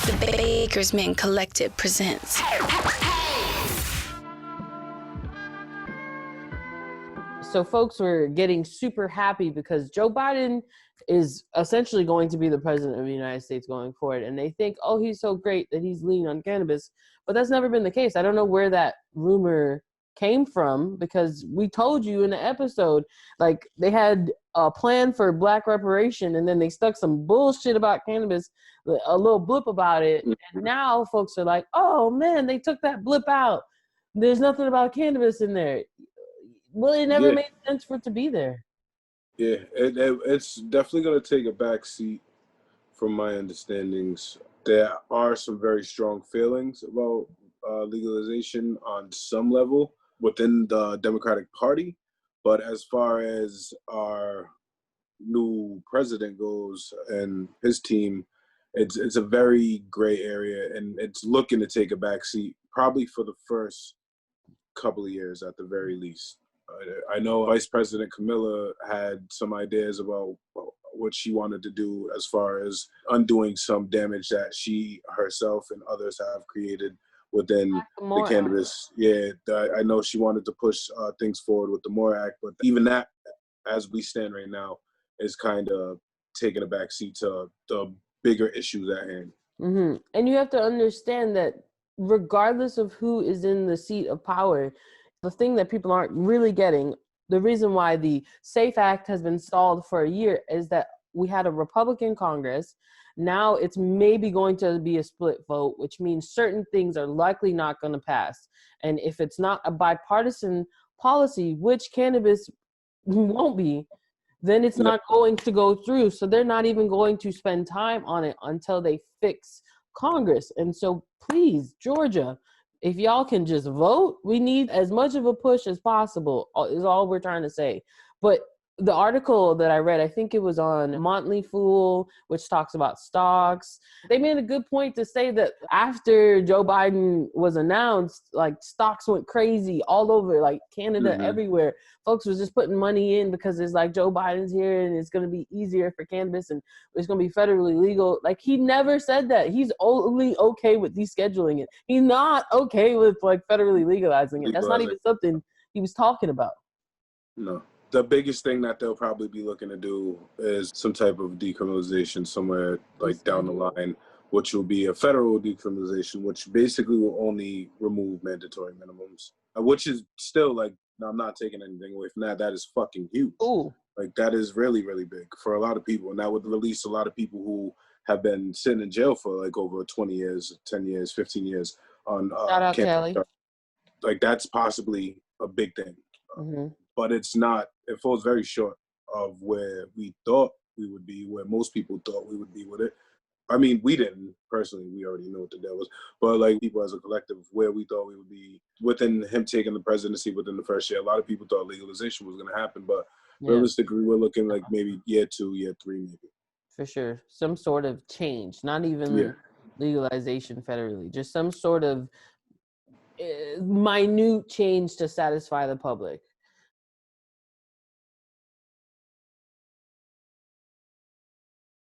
The Bakersman Collective presents. So folks were getting super happy because Joe Biden is essentially going to be the president of the United States going forward. And they think, oh, he's so great that he's lean on cannabis. But that's never been the case. I don't know where that rumor came from, because we told you in the episode, like, they had a plan for black reparation and then they stuck some bullshit about cannabis, a little blip about it. And now folks are like, oh man, they took that blip out. There's nothing about cannabis in there. Well, it never made sense for it to be there. Yeah, it's definitely going to take a back seat from my understandings. There are some very strong feelings about legalization on some level within the Democratic Party. But as far as our new president goes and his team, it's a very gray area, and it's looking to take a back seat probably for the first couple of years at the very least. I know Vice President Camilla had some ideas about what she wanted to do as far as undoing some damage that she herself and others have created within the cannabis. Yeah, I know she wanted to push things forward with the MORE Act, but even that, as we stand right now, is kind of taking a backseat to the bigger issues at hand. Mm-hmm. And you have to understand that regardless of who is in the seat of power, the thing that people aren't really getting, the reason why the SAFE Act has been stalled for a year, is that we had a Republican Congress. Now it's maybe going to be a split vote, which means certain things are likely not going to pass. And if it's not a bipartisan policy, which cannabis won't be, then it's not going to go through. So they're not even going to spend time on it until they fix Congress. And so please, Georgia, if y'all can just vote, we need as much of a push as possible, is all we're trying to say. But the article that I read, I think it was on Motley Fool, which talks about stocks. They made a good point to say that after Joe Biden was announced, like, stocks went crazy all over, like Canada, everywhere. Folks was just putting money in because it's like Joe Biden's here and it's going to be easier for cannabis and it's going to be federally legal. Like, he never said that. He's only okay with descheduling it. He's not okay with, like, federally legalizing it. That's not even something he was talking about. No. The biggest thing that they'll probably be looking to do is some type of decriminalization somewhere like down the line, which will be a federal decriminalization, which basically will only remove mandatory minimums, which is still, like, I'm not taking anything away from that. That is fucking huge. Ooh. Like, that is really, really big for a lot of people. And that would release a lot of people who have been sitting in jail for like over 20 years, 10 years, 15 years on Shout out Kelly. Like, that's possibly a big thing. But it's not, it falls very short of where we thought we would be, where most people thought we would be with it. I mean, we didn't personally, we already know what the deal was, but like people as a collective, where we thought we would be within him taking the presidency within the first year. A lot of people thought legalization was going to happen, but realistically, we're looking like maybe year 2, year 3, maybe. For sure. Some sort of change, not even legalization federally, just some sort of minute change to satisfy the public.